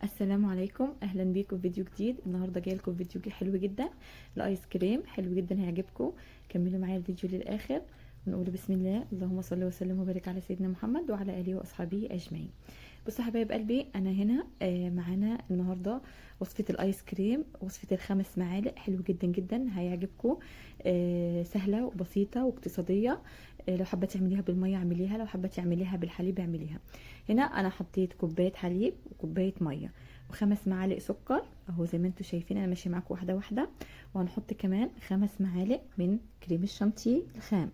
السلام عليكم، اهلا بيكم في فيديو جديد. النهارده جايه لكم فيديو حلو جدا. الايس كريم حلو جدا، هيعجبكم. كملوا معايا الفيديو للاخر ونقول بسم الله. اللهم صل وسلم وبارك على سيدنا محمد وعلى اله واصحابه اجمعين. بصوا يا حبايب قلبي، انا هنا معانا النهارده وصفه الايس كريم، وصفه ال5 معالق. حلو جدا جدا، هيعجبكم. سهله وبسيطه واقتصاديه. لو حابه تعمليها بالميه اعمليها، لو حابه تعمليها بالحليب اعمليها. هنا انا حطيت كوبايه حليب وكوبايه ميه و5 معالق سكر اهو زي ما انتم شايفين. انا ماشيه معاكم واحده واحده. وهنحط كمان 5 معالق من كريم الشانتيه الخام.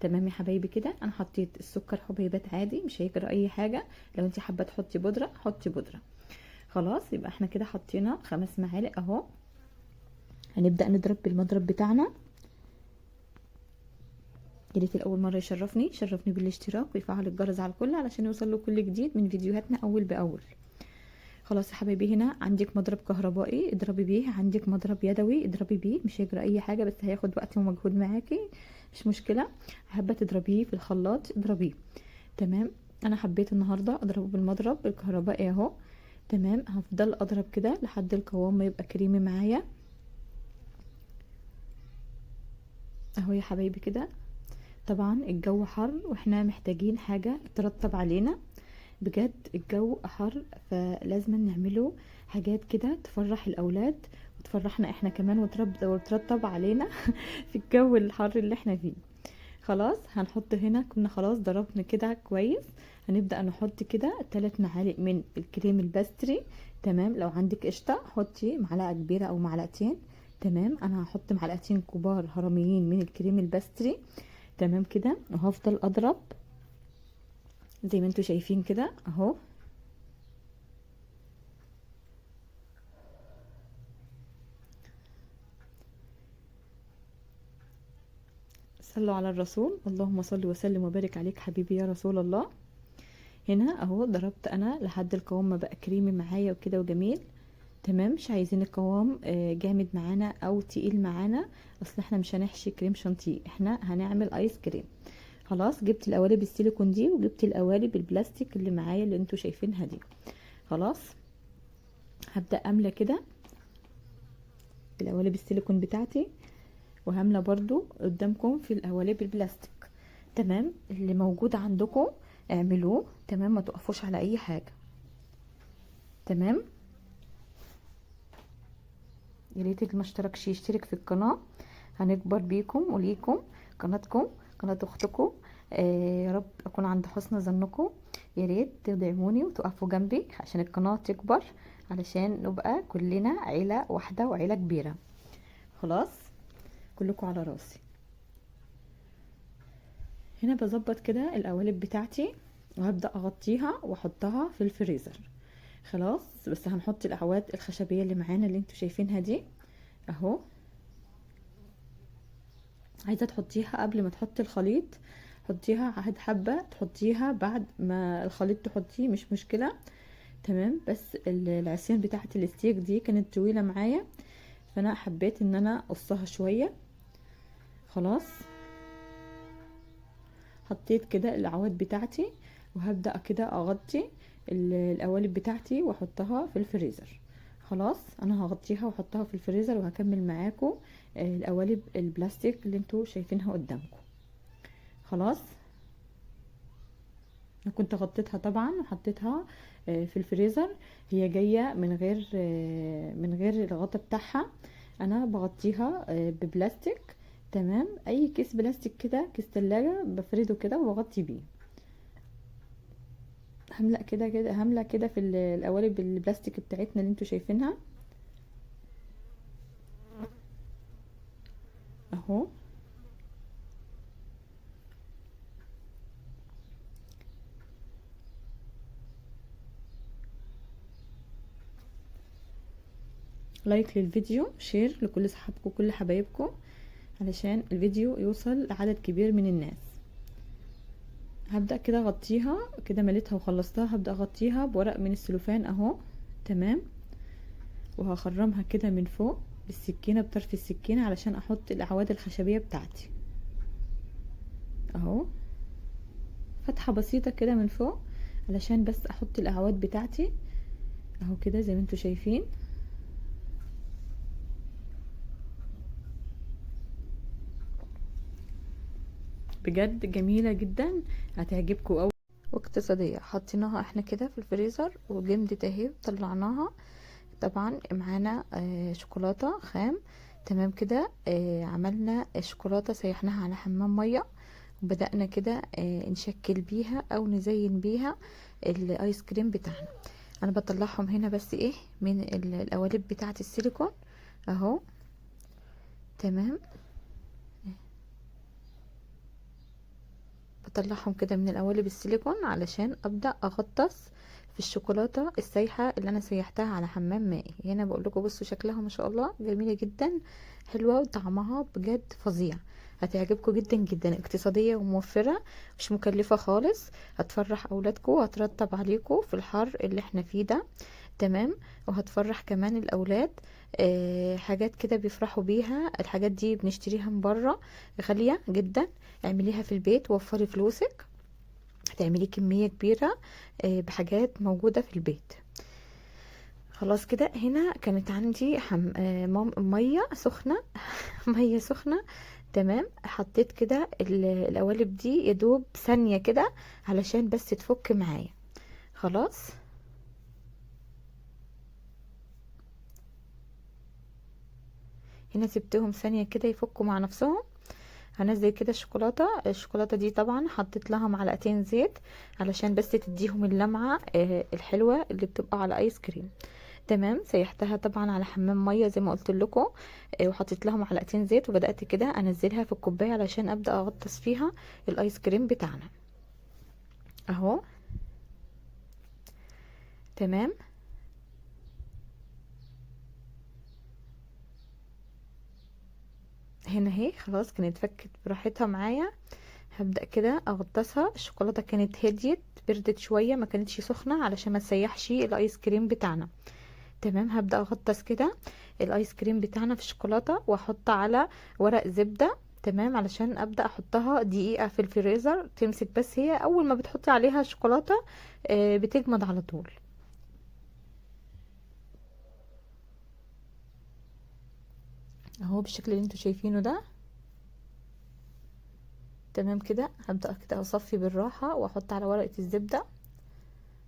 تمام يا حبايبي كده. انا حطيت السكر حبيبات عادي، مش هيجرى اي حاجه. لو انت حابه تحطي بودره حطي بودره. خلاص، يبقى احنا كده حطينا 5 معالق اهو. هنبدا نضرب بالمضرب بتاعنا. يا ريت الاول مره يشرفني بالاشتراك ويفعل الجرس على الكل علشان يوصل له كل جديد من فيديوهاتنا اول باول. خلاص يا حبايبي، هنا عندك مضرب كهربائي اضربي بيه، عندك مضرب يدوي اضربي بيه، مش هيجرى اي حاجه، بس هياخد وقت ومجهود معاكي، مش مشكله. حابه تضربيه في الخلاط اضربيه. تمام. انا حبيت النهارده اضربه بالمضرب الكهربائي اهو. تمام. هفضل اضرب كده لحد القوام ما يبقى كريمي معايا اهو يا حبايبي كده. طبعا الجو حر واحنا محتاجين حاجه ترطب علينا، بجد الجو حر، فلازم نعمله حاجات كده تفرح الاولاد وتفرحنا احنا كمان وترطب علينا في الجو الحر اللي احنا فيه. خلاص، هنحط هنا، كنا خلاص ضربنا كده كويس. هنبدأ نحط كده 3 معالق من الكريم الباستري. تمام. لو عندك قشطة حطي معلقة كبيرة او معلقتين. تمام. انا هحط معلقتين كبار هرميين من الكريم الباستري. تمام كده. وهفضل اضرب زي ما انتوا شايفين كده اهو. صلوا على الرسول، اللهم صل وسلم وبارك عليك حبيبي يا رسول الله. هنا اهو ضربت انا لحد القوام ما بقى كريمي معايا وكده وجميل. تمام. مش عايزين القوام جامد معانا او تقيل معانا، اصل احنا مش هنحشي كريم شانتيه، احنا هنعمل ايس كريم. خلاص، جبت القوالب السيليكون دي وجبت القوالب البلاستيك اللي معايا اللي انتوا شايفينها دي. خلاص، هبدأ املى كده القوالب السيليكون بتاعتي، وهامله برضو قدامكم في القوالب البلاستيك. تمام. اللي موجود عندكم اعملوه. تمام، ما تقفوش على اي حاجه. تمام. يا ريت اللي ما اشتركش يشترك في القناه، هنكبر بيكم وليكم. قناتكم قناه اختكم. يا رب اكون عند حسن ظنكم. يا ريت تدعموني وتقفوا جنبي عشان القناه تكبر، علشان نبقى كلنا عيله واحده وعيله كبيره. خلاص، كلكم على راسي. هنا بظبط كده القوالب بتاعتي وهبدأ اغطيها واحطها في الفريزر. خلاص، بس هنحط الاعواد الخشبية اللي معانا اللي انتوا شايفينها دي اهو. عايزة تحطيها قبل ما تحطي الخليط حطيها، عهد حبة تحطيها بعد ما الخليط تحطيه، مش مشكلة. تمام. بس العصيان بتاعت الستيك دي كانت طويلة معايا، فانا حبيت ان انا اقصها شوية. خلاص، حطيت كده الاعواد بتاعتي وهبدأ كده اغطي القوالب بتاعتي واحطها في الفريزر. خلاص، انا هغطيها واحطها في الفريزر وهكمل معاكم القوالب البلاستيك اللي انتوا شايفينها قدامكم. خلاص، انا كنت غطيتها طبعا وحطيتها في الفريزر. هي جايه من غير الغطا بتاعها. انا بغطيها ببلاستيك. تمام. اي كيس بلاستيك كده، كيس تلاجة بفرده كده وبغطي بيه. هملأ كده كده هملأ كده في القوالب البلاستيك بتاعتنا اللي انتوا شايفينها اهو. لايك للفيديو، شير لكل صحابكم وكل حبايبكم علشان الفيديو يوصل لعدد كبير من الناس. هبدأ كده اغطيها كده، مليتها وخلصتها. هبدأ اغطيها بورق من السلوفان اهو. تمام. وهخرمها كده من فوق بالسكينة، بطرف السكينة، علشان احط الاعواد الخشبية بتاعتي اهو. فتحة بسيطة كده من فوق علشان بس احط الاعواد بتاعتي. اهو كده زي ما انتوا شايفين. بجد جميلة جدا، هتعجبكم قوي واقتصادية. حطيناها احنا كده في الفريزر وجمدت اهي، طلعناها. طبعا معانا شوكولاتة خام. تمام كده. عملنا الشوكولاتة سيحناها على حمام مية، وبدأنا كده نشكل بيها او نزين بيها الايس كريم بتاعنا. انا بطلعهم هنا بس ايه من القوالب بتاعة السيليكون اهو. تمام. بطلعهم كده من القوالب السيليكون علشان ابدا اغطس في الشوكولاته السايحه اللي انا سيحتها على حمام مائي. هنا بقول لكم بصوا شكلها ما شاء الله جميله جدا، حلوه وطعمها بجد فظيع. هتعجبكم جدا جدا، اقتصاديه وموفره، مش مكلفه خالص. هتفرح اولادكم وهترتب عليكم في الحر اللي احنا فيه ده. تمام. وهتفرح كمان الاولاد. حاجات كده بيفرحوا بيها. الحاجات دي بنشتريها من بره غاليه جدا، اعمليها في البيت، وفري فلوسك، هتعملي كمية كبيرة بحاجات موجودة في البيت. خلاص كده. هنا كانت عندي مية سخنة مية سخنة. تمام. حطيت كده القوالب دي يدوب ثانية كده علشان بس تفك معايا. خلاص. هنا سبتهم ثانية كده يفكوا مع نفسهم. هنزل كده الشوكولاته دي طبعا حطيت لها معلقتين زيت علشان بس تديهم اللمعه الحلوه اللي بتبقى على ايس كريم. تمام. سيحتها طبعا على حمام ميه زي ما قلت لكم، وحطيت لها معلقتين زيت، وبدات كده انزلها في الكوبايه علشان ابدا اغطس فيها الايس كريم بتاعنا اهو. تمام. هنا اهي خلاص كانت فكت براحتها معايا. هبدأ كده اغطسها. الشوكولاتة كانت هديت، بردت شوية، ما كانتش سخنة علشان ما تسيحش الايس كريم بتاعنا. تمام. هبدأ اغطس كده الايس كريم بتاعنا في الشوكولاتة، واحط على ورق زبدة. تمام. علشان ابدأ احطها دقيقة في الفريزر تمسك، بس هي اول ما بتحطي عليها الشوكولاتة بتجمد على طول اهو بالشكل اللي انتوا شايفينه ده. تمام كده. هبدأ كده اصفي بالراحة واحط على ورقة الزبدة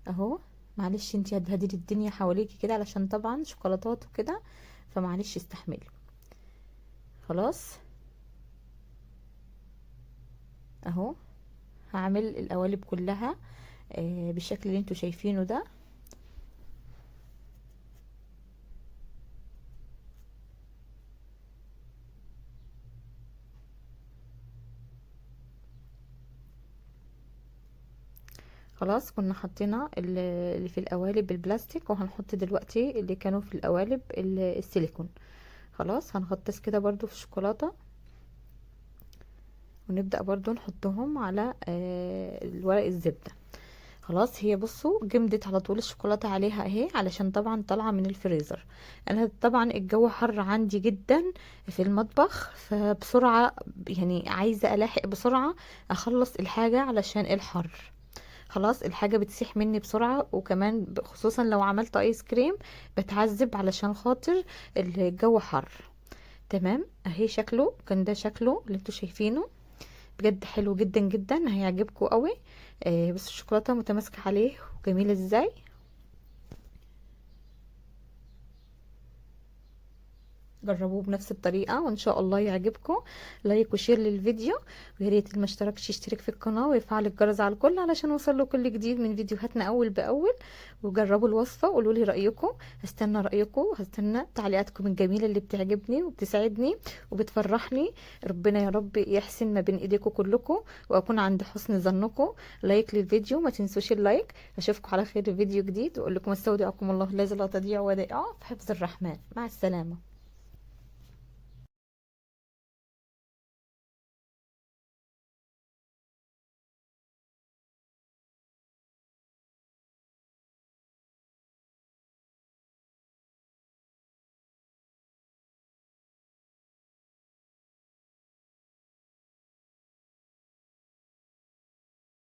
اهو. معلش انتي هتبهدلي الدنيا حواليكي كده علشان طبعا شوكولاتات وكده، فمعلش استحملي. خلاص اهو. هعمل القوالب كلها بالشكل اللي انتوا شايفينه ده. خلاص كنا حطينا اللي في القوالب البلاستيك، وهنحط دلوقتي اللي كانوا في القوالب السيليكون. خلاص هنغطس كده برضو في الشوكولاتة، ونبدأ برضو نحطهم على الورق الزبدة. خلاص. هي بصوا جمدت على طول الشوكولاتة عليها اهي، علشان طبعا طالعة من الفريزر. انا طبعا الجو حر عندي جدا في المطبخ، فبسرعة يعني عايزة الاحق بسرعة اخلص الحاجة علشان الحر. خلاص الحاجة بتسيح مني بسرعة، وكمان خصوصا لو عملت ايس كريم بتعذب علشان خاطر الجو حر. تمام. اهي شكله كان ده شكله اللي انتوا شايفينه، بجد حلو جدا جدا، هيعجبكم قوي. بس الشوكولاتة متماسكة عليه وجميلة ازاي. جربوه بنفس الطريقة وان شاء الله يعجبكم. لايك وشير للفيديو، ويا ريت اللي ما اشتركش يشترك في القناة ويفعل الجرس على الكل علشان يوصله كل جديد من فيديوهاتنا اول باول. وجربوا الوصفة وقولوا لي رأيكم. هستنى رأيكم، هستنى تعليقاتكم الجميلة اللي بتعجبني وبتسعدني وبتفرحني. ربنا يا رب يحسن ما بين ايديكم كلكم، واكون عند حسن ظنكم. لايك للفيديو، ما تنسوش اللايك. اشوفكم على خير في فيديو جديد، واقول لكم استودعكم الله الذي لا تضيع ودائعه في حفظ الرحمن. مع السلامة.